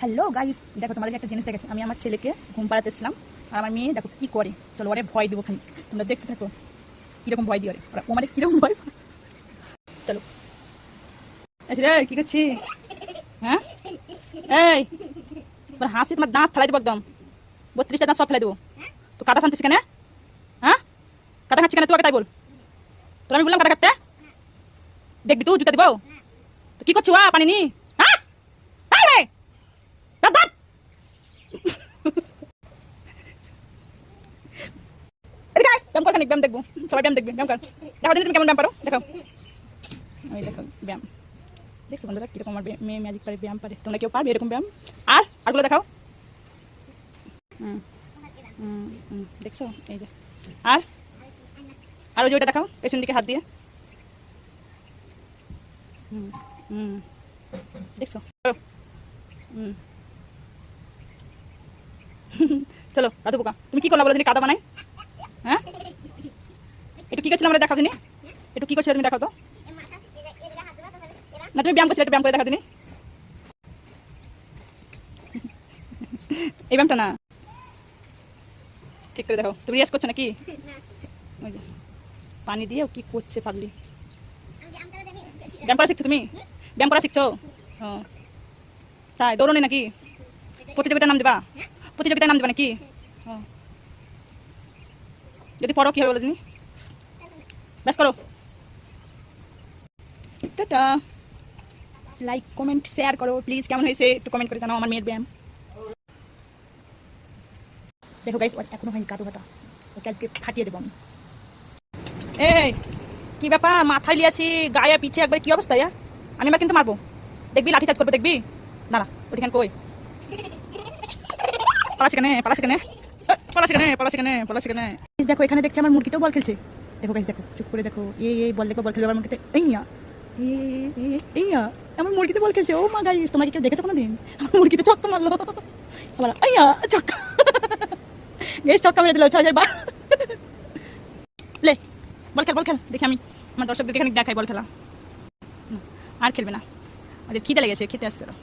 Hello guys, দেখো তোমাদেরকে একটা জিনিস দেখেছি। আমি আমার ছেলেকে ঘুম পাড়াতে এসেছিলাম, আর আমার মেয়ে দেখো কি করে। চলো ওরে ভয় দেবো খালি, তোমরা দেখতে থাকো কীরকম ভয় দিয়ে ওরা, ও মানে কীরকম ভয়। চলো রে, কী করছি? হ্যাঁ এই তোমার হাসি, তোমার দাঁত ফেলাই দেবো একদম, 32টা দাঁত সব ফেলাই দেবো। তো কাটা শান্তিস কেন? হ্যাঁ কাটা খাচ্ছি কেন তুই? আগে তাই বল। তোর আমি বললাম কাটা কাটতে, দেখবি তুই জুতা দিব। তো কি করছি? পানি নি? হ্যাঁ ব্যায়াম কর, ব্যায়াম দেখবো, সবাই ব্যায়াম দেখবে। ব্যায়াম কর, দেখো তুমি কেমন ব্যায়াম পারো, দেখো। ওই দেখো ব্যায়াম দেখছো বন্ধুরা, কিরকম আমার মেয়ে ম্যাজিক পারে, ব্যায়াম পারে। তোমরা কেউ পারবে এরকম ব্যায়াম? আরগুলো দেখাও। দেখছো এই যে, আর ওই যে ওইটা দেখাও, পেছন দিকে হাত দিয়ে। দেখছো? চলো দাদু পোকা, তুমি কি করলা বলো দিনি? কাদা বানাই। হ্যাঁ একটু কি করছিলাম আমরা দেখাও দিনি, একটু কি করছিলে তুমি দেখাও তো। না তুমি ব্যায়াম করছিলে, একটু ব্যায়াম করে দেখা দিনি। এই ব্যায়ামটা না, ঠিক করে দেখো। তুমি রিয়াজ করছো নাকি? ওই যে পানি দিয়ে কি করছে পাগলি। ব্যায়াম করা শিখছো তুমি? ব্যায়াম করা শিখছো? ও তাই, দৌড়নি নাকি? প্রতিযোগিতায় নাম দেবা? প্রতিযোগিতায় নাম দেবা নাকি? ও যদি পড়ো কি হবে বলো দিনি। ব্যাস করো। টাটা। লাইক কমেন্ট শেয়ার করো প্লিজ, কেমন হয়েছে একটু কমেন্ট করে জানাও আমার মেয়ের ব্যায়াম। দেখো গাইস, এখনো হয়নি কাদু কাটা, ওকে আজকে ফাটিয়ে দেবো আমি। এই কি ব্যাপার, মাথায় লিয়াছি, গায়ে পিছিয়ে একবার কি অবস্থা? আমি আমার কিন্তু মারবো, দেখবি লাঠি চার্জ করবো, দেখবি। দাঁড়া ওইখানে কই পালাস কেনে, পালাস কেনে, পালাস কেনে, পালাস কেনে, পালাস কেনে। দেখো এখানে দেখছি আমার মুরগিতেও বল খেলছে। দেখো গাইস দেখো, চুপ করে দেখো। এই বল দেখো, বল খেলবে আমার মুরগিতে। এইয়া আমার মুরগিতে বল খেলছে। ও মা গাইস, তোমাকে কেউ দেখেছো কোনোদিন? আমার মুরগিতে চক্কা মারলো আবার। চক্কা গেস, চক্কা মেরে দিল 6,000 বার। লে বল খেল, বল খেল, দেখি আমি আমার দর্শকদেরকে এখানে দেখাই বল খেলা। আর খেলবে না, ওদের খিদে লেগেছে, খেতে আসছে ওরা।